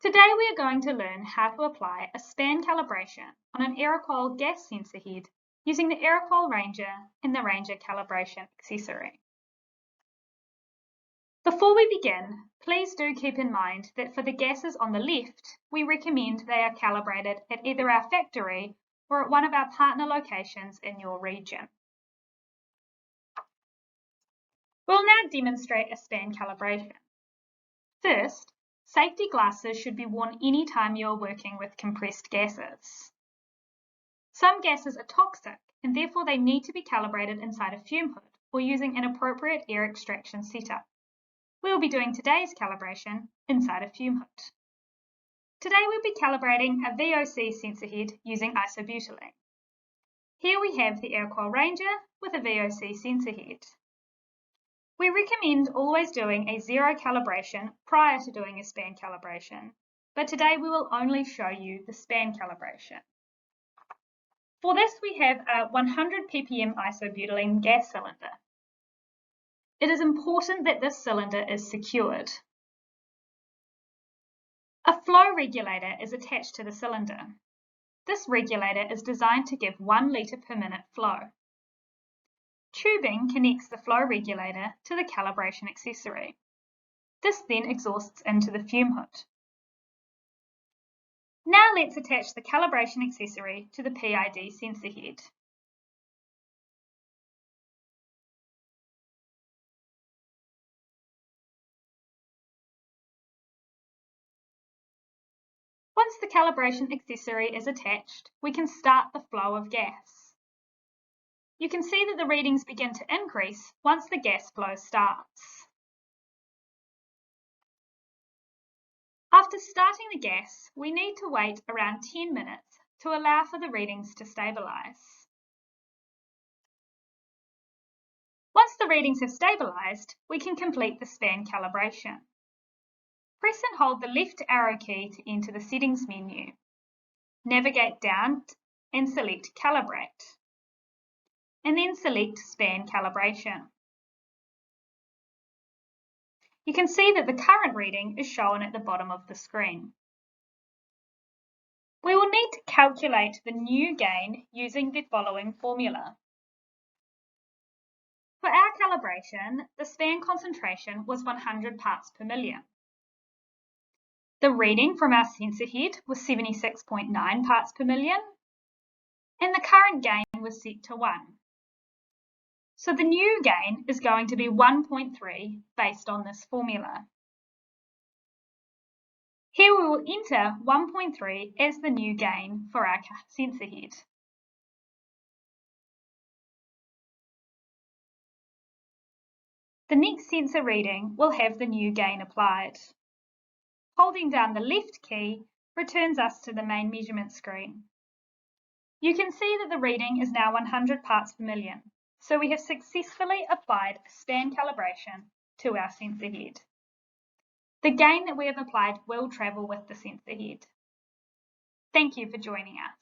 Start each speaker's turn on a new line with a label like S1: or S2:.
S1: Today we are going to learn how to apply a span calibration on an Aeroqual gas sensor head using the Aeroqual Ranger and the Ranger calibration accessory. Before we begin, please do keep in mind that for the gases on the left, we recommend they are calibrated at either our factory or at one of our partner locations in your region. We'll now demonstrate a span calibration. First, safety glasses should be worn any time you are working with compressed gases. Some gases are toxic and therefore they need to be calibrated inside a fume hood or using an appropriate air extraction setup. We will be doing today's calibration inside a fume hood. Today we'll be calibrating a VOC sensor head using isobutylene. Here we have the Aeroqual Ranger with a VOC sensor head. We recommend always doing a zero calibration prior to doing a span calibration, but today we will only show you the span calibration. For this we have a 100 ppm isobutylene gas cylinder. It is important that this cylinder is secured. A flow regulator is attached to the cylinder. This regulator is designed to give 1 litre per minute flow. Tubing connects the flow regulator to the calibration accessory. This then exhausts into the fume hood. Now let's attach the calibration accessory to the PID sensor head. Once the calibration accessory is attached, we can start the flow of gas. You can see that the readings begin to increase once the gas flow starts. After starting the gas, we need to wait around 10 minutes to allow for the readings to stabilise. Once the readings have stabilised, we can complete the span calibration. Press and hold the left arrow key to enter the settings menu. Navigate down and select Calibrate, and then select Span Calibration. You can see that the current reading is shown at the bottom of the screen. We will need to calculate the new gain using the following formula. For our calibration, the span concentration was 100 parts per million. The reading from our sensor head was 76.9 parts per million, and the current gain was set to 1. So the new gain is going to be 1.3 based on this formula. Here we will enter 1.3 as the new gain for our sensor head. The next sensor reading will have the new gain applied. Holding down the left key returns us to the main measurement screen. You can see that the reading is now 100 parts per million, so we have successfully applied a span calibration to our sensor head. The gain that we have applied will travel with the sensor head. Thank you for joining us.